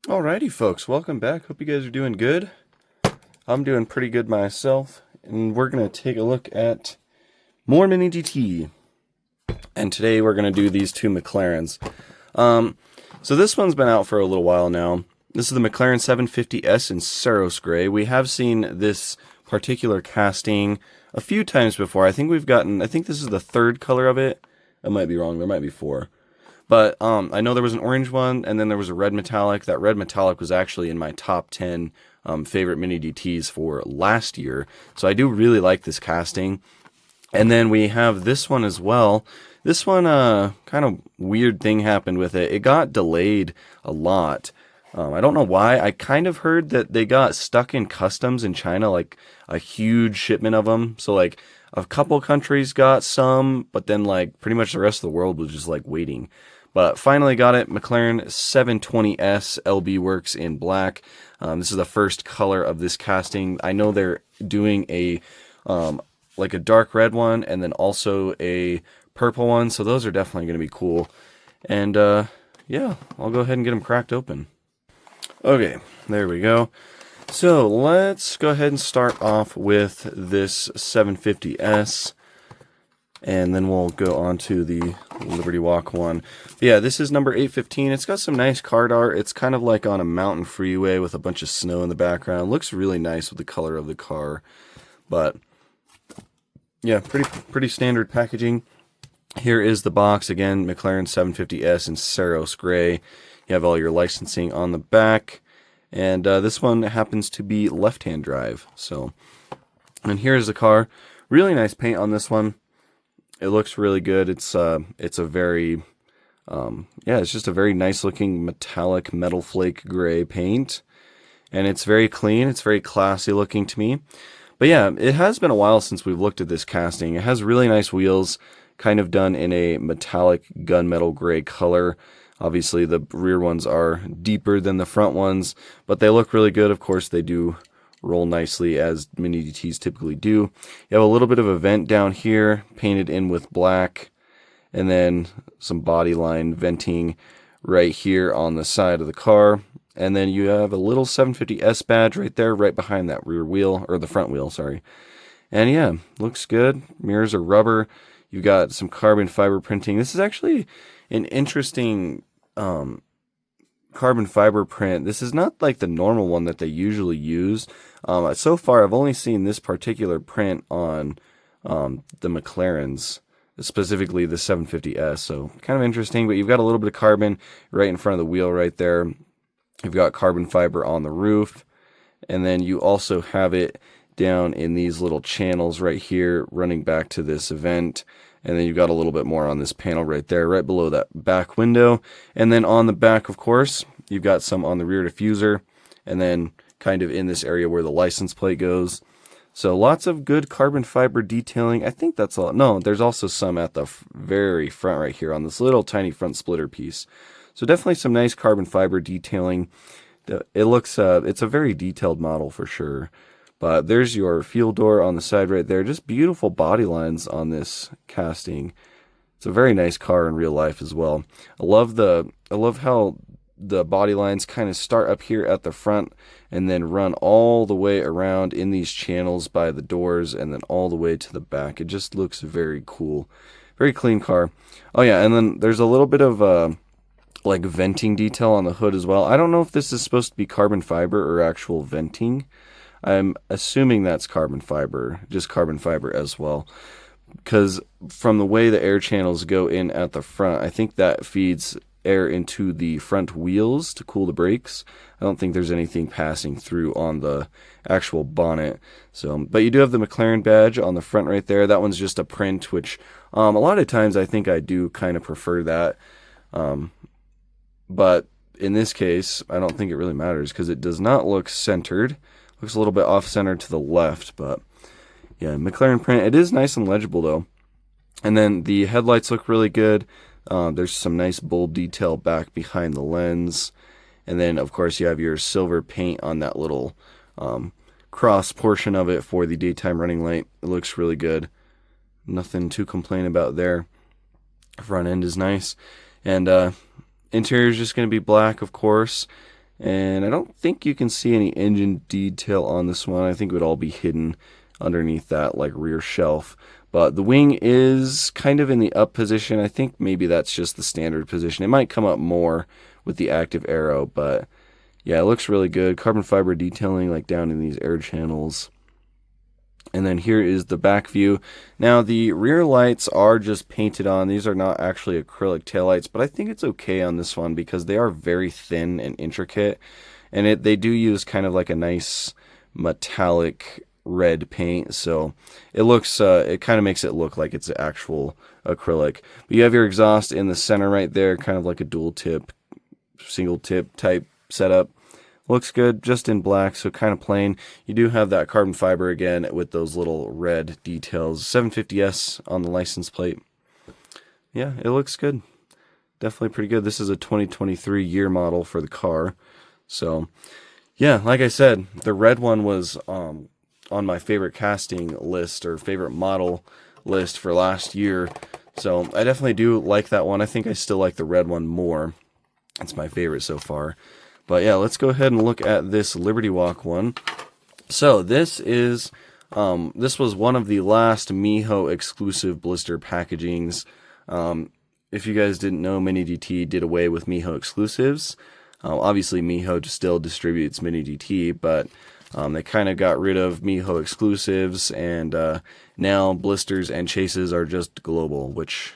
Alrighty, folks, welcome back. Hope you guys are doing good. I'm doing pretty good myself, and we're going to take a look at more Mini GT. And today we're going to do these two McLarens. So this one's been out for a little while now. This is the McLaren 750s in Saros Gray. We have seen this particular casting a few times before. I think this is the third color of it. I might be wrong, there might be four. But I know there was an orange one, and then there was a red metallic. That red metallic was actually in my top 10 favorite Mini DTs for last year. So I do really like this casting. And then we have this one as well. This one, kind of weird thing happened with it. It got delayed a lot. I don't know why. I kind of heard that they got stuck in customs in China, like a huge shipment of them. So like a couple countries got some, but then like pretty much the rest of the world was just like waiting. But finally got it. McLaren 720s LB Works in black. This is the first color of this casting. I know they're doing a like a dark red one and then also a purple one. So those are definitely going to be cool. And yeah, I'll go ahead and get them cracked open. Okay, there we go. So let's go ahead and start off with this 750s. And then we'll go on to the Liberty Walk one. Yeah, this is number 815. It's got some nice card art. It's kind of like on a mountain freeway with a bunch of snow in the background. Looks really nice with the color of the car. But yeah, pretty standard packaging. Here is the box. Again, McLaren 750s in Saros Gray. You have all your licensing on the back. And this one happens to be left-hand drive. So, and here's the car. Really nice paint on this one. It looks really good. It's a very, it's just a very nice looking metallic metal flake gray paint. And it's very clean. It's very classy looking to me. But yeah, it has been a while since we've looked at this casting. It has really nice wheels, kind of done in a metallic gunmetal gray color. Obviously, the rear ones are deeper than the front ones, but they look really good. Of course, they do roll nicely as Mini DTs typically do. You have a little bit of a vent down here, painted in with black, and then some body line venting right here on the side of the car. And then you have a little 750s badge right there, right behind that rear wheel, or the front wheel, sorry. And yeah, looks good. Mirrors are rubber. You've got some carbon fiber printing. This is actually an interesting carbon fiber print. This is not like the normal one that they usually use. So far, I've only seen this particular print on the McLarens, specifically the 750s. So kind of interesting, but you've got a little bit of carbon right in front of the wheel right there. You've got carbon fiber on the roof, and then you also have it down in these little channels right here running back to this event. And then you've got a little bit more on this panel right there, right below that back window. And then on the back, of course, you've got some on the rear diffuser, and then kind of in this area where the license plate goes. So lots of good carbon fiber detailing. I think that's all. No, there's also some at the very front right here on this little tiny front splitter piece. So definitely some nice carbon fiber detailing. It looks, it's a very detailed model for sure. But there's your fuel door on the side right there. Just beautiful body lines on this casting. It's a very nice car in real life as well. I love how the body lines kind of start up here at the front and then run all the way around in these channels by the doors and then all the way to the back. It just looks very cool. Very clean car. Oh yeah, and then there's a little bit of like venting detail on the hood as well. I don't know if this is supposed to be carbon fiber or actual venting. I'm assuming that's carbon fiber, just carbon fiber as well. Because from the way the air channels go in at the front, I think that feeds air into the front wheels to cool the brakes. I don't think there's anything passing through on the actual bonnet. So, but you do have the McLaren badge on the front right there. That one's just a print, which a lot of times I think I do kind of prefer that. But in this case, I don't think it really matters because it does not look centered. Looks a little bit off-center to the left, but yeah, McLaren print. It is nice and legible, though. And then the headlights look really good. There's some nice bulb detail back behind the lens. And then, of course, you have your silver paint on that little cross portion of it for the daytime running light. It looks really good. Nothing to complain about there. Front end is nice. And interior is just going to be black, of course. And I don't think you can see any engine detail on this one. I think it would all be hidden underneath that like rear shelf. But the wing is kind of in the up position. I think maybe that's just the standard position. It might come up more with the active aero, but yeah, it looks really good. Carbon fiber detailing like down in these air channels. And then here is the back view. Now the rear lights are just painted on. These are not actually acrylic taillights, but I think it's okay on this one because they are very thin and intricate. And they do use kind of like a nice metallic red paint, so it looks it kind of makes it look like it's actual acrylic. But you have your exhaust in the center right there, kind of like a dual tip, single tip type setup. Looks good, just in black, so kind of plain. You do have that carbon fiber again with those little red details. 750s on the license plate. Yeah, it looks good. Definitely pretty good. This is a 2023 year model for the car. So, yeah, like I said, the red one was on my favorite casting list or favorite model list for last year. So I definitely do like that one. I think I still like the red one more. It's my favorite so far. But yeah, let's go ahead and look at this Liberty Walk one. So this is this was one of the last Miho exclusive blister packagings. If you guys didn't know, Mini GT did away with Miho exclusives. Obviously, Miho still distributes Mini GT, but they kind of got rid of Miho exclusives, and now blisters and chases are just global, which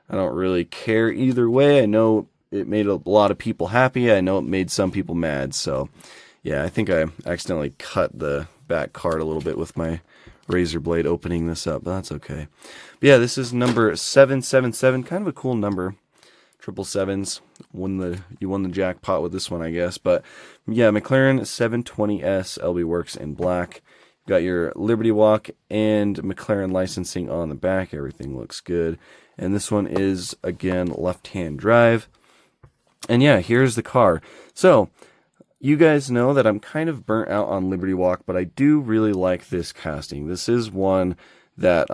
I don't really care either way. I know it made a lot of people happy. I know it made some people mad. So, yeah, I think I accidentally cut the back card a little bit with my razor blade opening this up, but that's okay. But yeah, this is number 777. Kind of a cool number. 777s. You won the jackpot with this one, I guess. But yeah, McLaren 720s LB Works in black. You got your Liberty Walk and McLaren licensing on the back. Everything looks good. And this one is, again, left-hand drive. And yeah, here's the car. So, you guys know that I'm kind of burnt out on Liberty Walk, but I do really like this casting. This is one that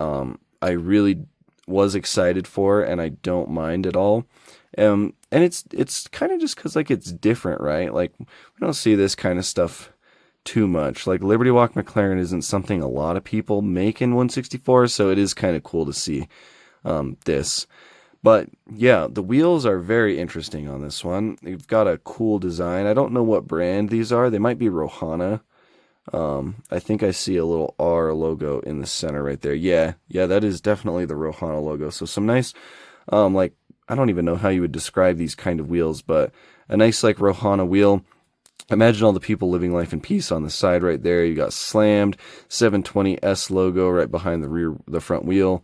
I really was excited for, and I don't mind at all. And it's kind of just because like it's different, right? Like we don't see this kind of stuff too much. Like Liberty Walk McLaren isn't something a lot of people make in 164, so it is kind of cool to see this. But yeah, the wheels are very interesting on this one. They've got a cool design. I don't know what brand these are. They might be Rohana. I think I see a little R logo in the center right there. Yeah, that is definitely the Rohana logo. So some nice, like, I don't even know how you would describe these kind of wheels, but a nice like Rohana wheel. Imagine all the people living life in peace on the side right there. You got slammed 720s logo right behind the front wheel.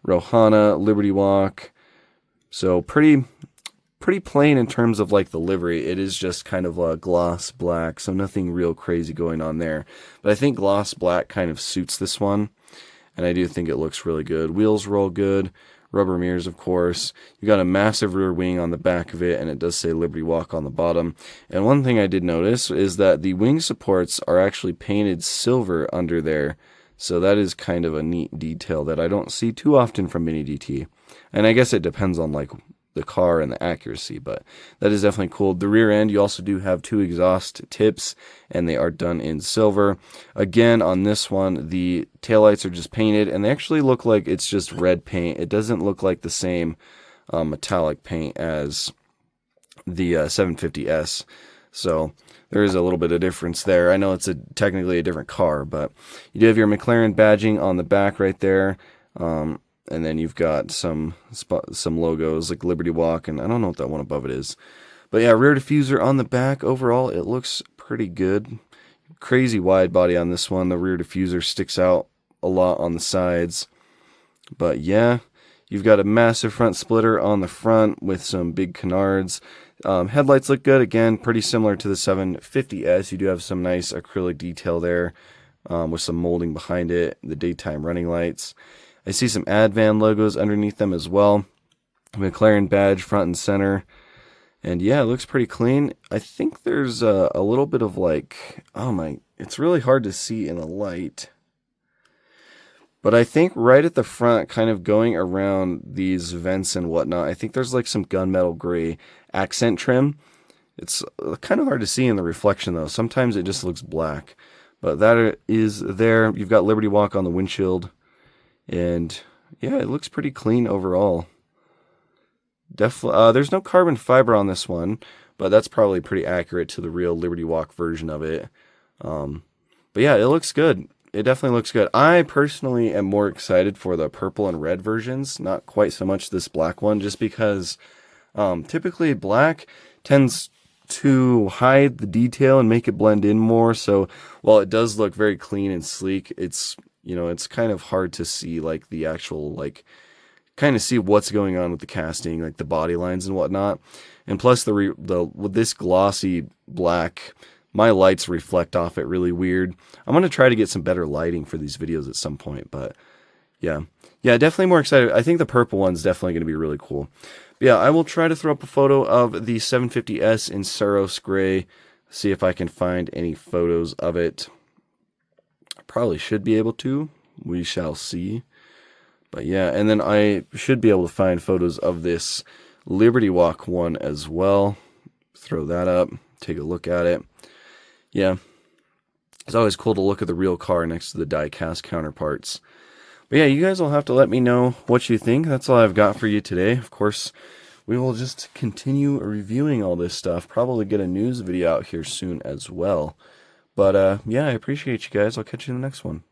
Rohana, Liberty Walk. So pretty plain in terms of like the livery. It is just kind of a gloss black, so nothing real crazy going on there. But I think gloss black kind of suits this one, and I do think it looks really good. Wheels roll good. Rubber mirrors, of course. You got a massive rear wing on the back of it, and it does say Liberty Walk on the bottom. And one thing I did notice is that the wing supports are actually painted silver under there. So that is kind of a neat detail that I don't see too often from Mini GT. And I guess it depends on like the car and the accuracy, but that is definitely cool. The rear end, you also do have two exhaust tips, and they are done in silver. Again, on this one, the taillights are just painted, and they actually look like it's just red paint. It doesn't look like the same metallic paint as the 750s. So there is a little bit of difference there. I know it's technically a different car, but you do have your McLaren badging on the back right there. And then you've got some logos like Liberty Walk, and I don't know what that one above it is. But yeah, rear diffuser on the back. Overall, it looks pretty good. Crazy wide body on this one. The rear diffuser sticks out a lot on the sides. But yeah, you've got a massive front splitter on the front with some big canards. Headlights look good. Again, pretty similar to the 750s. You do have some nice acrylic detail there with some molding behind it. The daytime running lights. I see some Advan logos underneath them as well. McLaren badge front and center. And yeah, it looks pretty clean. I think there's a little bit of like, it's really hard to see in the light. But I think right at the front, kind of going around these vents and whatnot, I think there's like some gunmetal gray accent trim. It's kind of hard to see in the reflection though. Sometimes it just looks black. But that is there. You've got Liberty Walk on the windshield. And yeah, it looks pretty clean overall. There's no carbon fiber on this one, but that's probably pretty accurate to the real Liberty Walk version of it. But yeah, it looks good. It definitely looks good. I personally am more excited for the purple and red versions, not quite so much this black one, just because typically black tends to hide the detail and make it blend in more. So while it does look very clean and sleek, it's, you know, it's kind of hard to see like the actual, like, kind of see what's going on with the casting, like the body lines and whatnot. And plus with this glossy black, my lights reflect off it really weird. I'm going to try to get some better lighting for these videos at some point, but yeah, definitely more excited. I think the purple one's definitely going to be really cool. But yeah, I will try to throw up a photo of the 750S in Saros gray, see if I can find any photos of it. I probably should be able to. We shall see. But yeah, and then I should be able to find photos of this Liberty Walk one as well. Throw that up, take a look at it. Yeah, it's always cool to look at the real car next to the die-cast counterparts. But yeah, you guys will have to let me know what you think. That's all I've got for you today. Of course, we will just continue reviewing all this stuff. Probably get a news video out here soon as well. But yeah, I appreciate you guys. I'll catch you in the next one.